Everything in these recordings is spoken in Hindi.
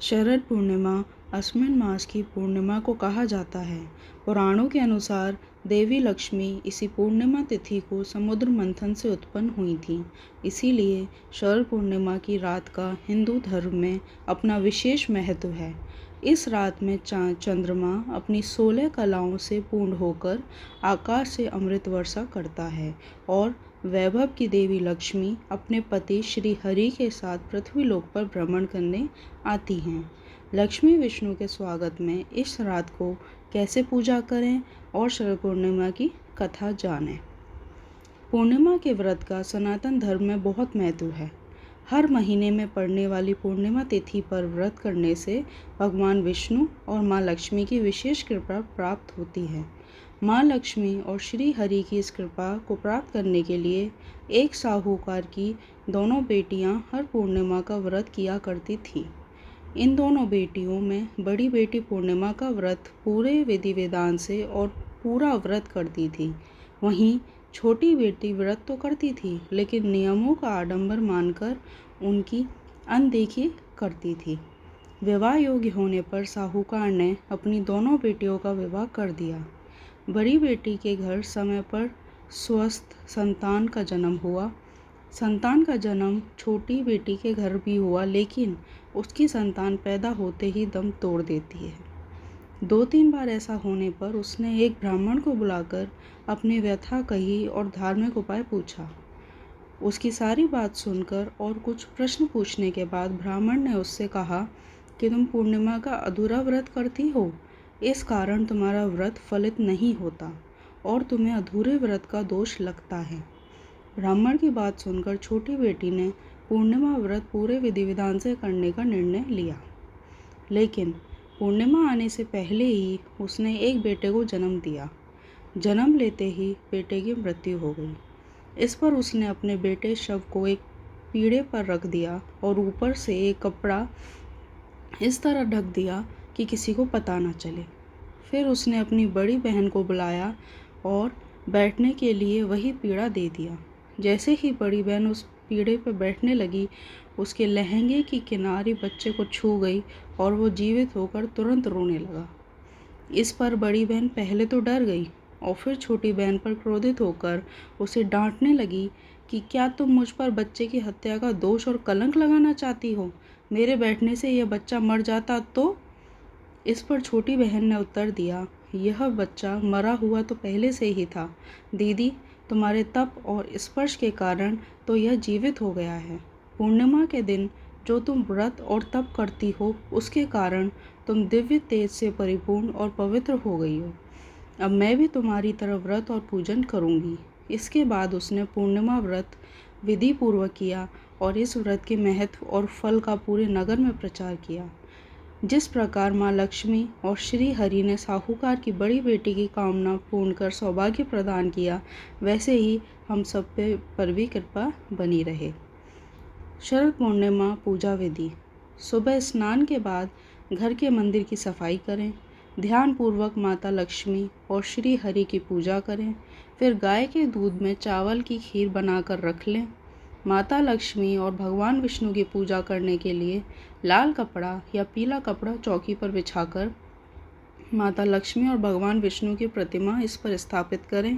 शरद पूर्णिमा अश्विन मास की पूर्णिमा को कहा जाता है। पुराणों के अनुसार देवी लक्ष्मी इसी पूर्णिमा तिथि को समुद्र मंथन से उत्पन्न हुई थीं। इसीलिए शरद पूर्णिमा की रात का हिंदू धर्म में अपना विशेष महत्व है। इस रात में चांद चंद्रमा अपनी 16 कलाओं से पूर्ण होकर आकाश से अमृत वर्षा करता है और वैभव की देवी लक्ष्मी अपने पति श्री हरि के साथ पृथ्वी लोक पर भ्रमण करने आती हैं। लक्ष्मी विष्णु के स्वागत में इस रात को कैसे पूजा करें और शरद पूर्णिमा की कथा जानें। पूर्णिमा के व्रत का सनातन धर्म में बहुत महत्व है। हर महीने में पड़ने वाली पूर्णिमा तिथि पर व्रत करने से भगवान विष्णु और माँ लक्ष्मी की विशेष कृपा प्राप्त होती है। माँ लक्ष्मी और श्री हरि की इस कृपा को प्राप्त करने के लिए एक साहूकार की दोनों बेटियां हर पूर्णिमा का व्रत किया करती थीं। इन दोनों बेटियों में बड़ी बेटी पूर्णिमा का व्रत पूरे विधि विधान से और पूरा व्रत करती थी। वहीं छोटी बेटी व्रत तो करती थी लेकिन नियमों का आडंबर मानकर उनकी अनदेखी करती थी। विवाह योग्य होने पर साहूकार ने अपनी दोनों बेटियों का विवाह कर दिया। बड़ी बेटी के घर समय पर स्वस्थ संतान का जन्म हुआ। संतान का जन्म छोटी बेटी के घर भी हुआ, लेकिन उसकी संतान पैदा होते ही दम तोड़ देती है। 2-3 बार ऐसा होने पर उसने एक ब्राह्मण को बुलाकर अपनी व्यथा कही और धार्मिक उपाय पूछा। उसकी सारी बात सुनकर और कुछ प्रश्न पूछने के बाद ब्राह्मण ने उससे कहा कि तुम पूर्णिमा का अधूरा व्रत करती हो, इस कारण तुम्हारा व्रत फलित नहीं होता और तुम्हें अधूरे व्रत का दोष लगता है। ब्राह्मण की बात सुनकर छोटी बेटी ने पूर्णिमा व्रत पूरे विधि विधान से करने का निर्णय लिया, लेकिन पूर्णिमा आने से पहले ही उसने एक बेटे को जन्म दिया। जन्म लेते ही बेटे की मृत्यु हो गई। इस पर उसने अपने बेटे शव को एक पीढ़े पर रख दिया और ऊपर से एक कपड़ा इस तरह ढक दिया कि किसी को पता न चले। फिर उसने अपनी बड़ी बहन को बुलाया और बैठने के लिए वही पीढ़ा दे दिया। जैसे ही बड़ी बहन उस पीढ़े पर बैठने लगी, उसके लहंगे की किनारी बच्चे को छू गई और वो जीवित होकर तुरंत रोने लगा। इस पर बड़ी बहन पहले तो डर गई और फिर छोटी बहन पर क्रोधित होकर उसे डांटने लगी कि क्या तुम मुझ पर बच्चे की हत्या का दोष और कलंक लगाना चाहती हो? मेरे बैठने से यह बच्चा मर जाता तो? इस पर छोटी बहन ने उत्तर दिया, यह बच्चा मरा हुआ तो पहले से ही था दीदी, तुम्हारे तप और स्पर्श के कारण तो यह जीवित हो गया है। पूर्णिमा के दिन जो तुम व्रत और तप करती हो, उसके कारण तुम दिव्य तेज से परिपूर्ण और पवित्र हो गई हो। अब मैं भी तुम्हारी तरह व्रत और पूजन करूंगी। इसके बाद उसने पूर्णिमा व्रत विधि पूर्वक किया और इस व्रत के महत्व और फल का पूरे नगर में प्रचार किया। जिस प्रकार माँ लक्ष्मी और श्री हरि ने साहूकार की बड़ी बेटी की कामना पूर्ण कर सौभाग्य प्रदान किया, वैसे ही हम सब पर भी कृपा बनी रहे। शरद पूर्णिमा पूजा विधि। सुबह स्नान के बाद घर के मंदिर की सफाई करें, ध्यान पूर्वक माता लक्ष्मी और श्री हरि की पूजा करें। फिर गाय के दूध में चावल की खीर बनाकर रख लें। माता लक्ष्मी और भगवान विष्णु की पूजा करने के लिए लाल कपड़ा या पीला कपड़ा चौकी पर बिछाकर माता लक्ष्मी और भगवान विष्णु की प्रतिमा इस पर स्थापित करें।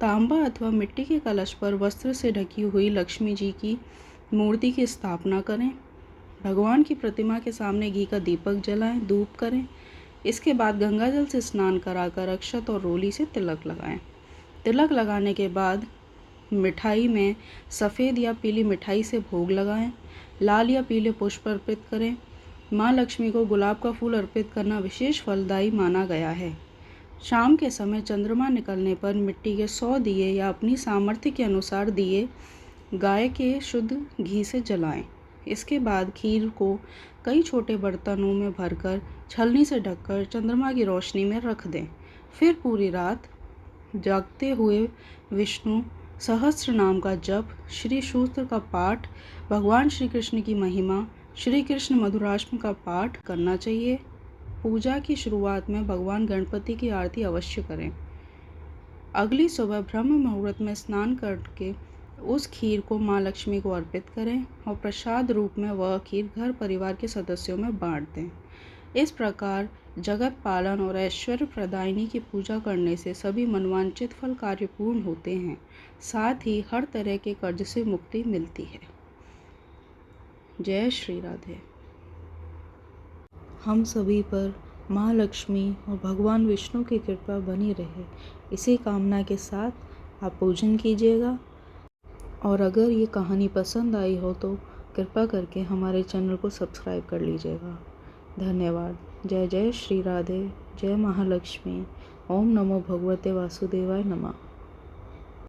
तांबा अथवा मिट्टी के कलश पर वस्त्र से ढकी हुई लक्ष्मी जी की मूर्ति की स्थापना करें। भगवान की प्रतिमा के सामने घी का दीपक जलाएं, धूप करें। इसके बाद गंगा जल से स्नान कराकर अक्षत और रोली से तिलक लगाएं। तिलक लगाने के बाद मिठाई में सफ़ेद या पीली मिठाई से भोग लगाएं। लाल या पीले पुष्प अर्पित करें। माँ लक्ष्मी को गुलाब का फूल अर्पित करना विशेष फलदायी माना गया है। शाम के समय चंद्रमा निकलने पर मिट्टी के 100 दिए या अपनी सामर्थ्य के अनुसार दिए गाय के शुद्ध घी से जलाएं। इसके बाद खीर को कई छोटे बर्तनों में भरकर छलनी से ढककर चंद्रमा की रोशनी में रख दें। फिर पूरी रात जागते हुए विष्णु सहस्त्र नाम का जप, श्री सूत्र का पाठ, भगवान श्री कृष्ण की महिमा, श्री कृष्ण मधुराष्टक का पाठ करना चाहिए। पूजा की शुरुआत में भगवान गणपति की आरती अवश्य करें। अगली सुबह ब्रह्म मुहूर्त में स्नान करके उस खीर को माँ लक्ष्मी को अर्पित करें और प्रसाद रूप में वह खीर घर परिवार के सदस्यों में बांट दें। इस प्रकार जगत पालन और ऐश्वर्य प्रदायिनी की पूजा करने से सभी मनवांछित फल कार्य पूर्ण होते हैं, साथ ही हर तरह के कर्ज से मुक्ति मिलती है। जय श्री राधे। हम सभी पर माँ लक्ष्मी और भगवान विष्णु की कृपा बनी रहे, इसी कामना के साथ आप पूजन कीजिएगा। और अगर ये कहानी पसंद आई हो तो कृपा करके हमारे चैनल को सब्सक्राइब कर लीजिएगा। धन्यवाद। जय जय श्री राधे। जय महालक्ष्मी। ओम नमो भगवते वासुदेवाय नमः।